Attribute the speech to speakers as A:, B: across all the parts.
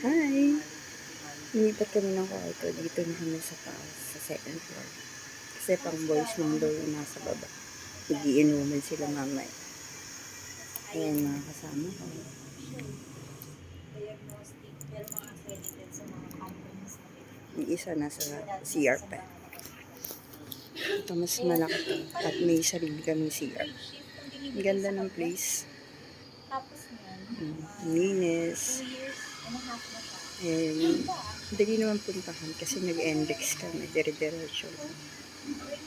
A: Hi! Lumipat kami ng kwarto. Dito na kami sa taas, sa second floor. Kasi pang boys lang daw yung nasa baba. Nagiinuman sila mamaya. Ayan mga kasama ko. Yung isa nasa CR pa. Ito mas malaki to. At may sarili kaming CR. Ang ganda ng place. Linis. Dali naman puntahan kasi nag-index kami. Dire-diretso.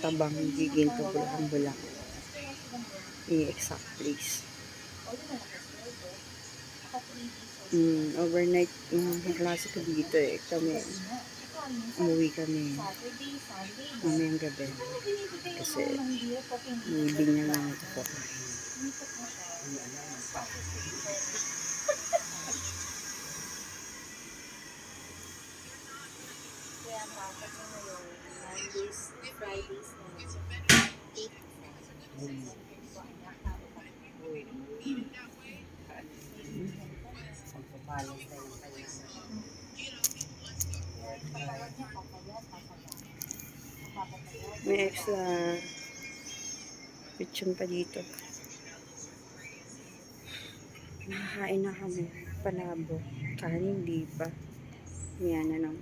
A: Tabang Giging to Bulacan. Yung exact place. Overnight, mga klase ko dito eh. Umuwi kami mamayang gabi. Kasi may binyang lang ito po. May extra lechon pa dito. Nakakain na kami. Palabo. Kanin hindi pa. Yan na lang.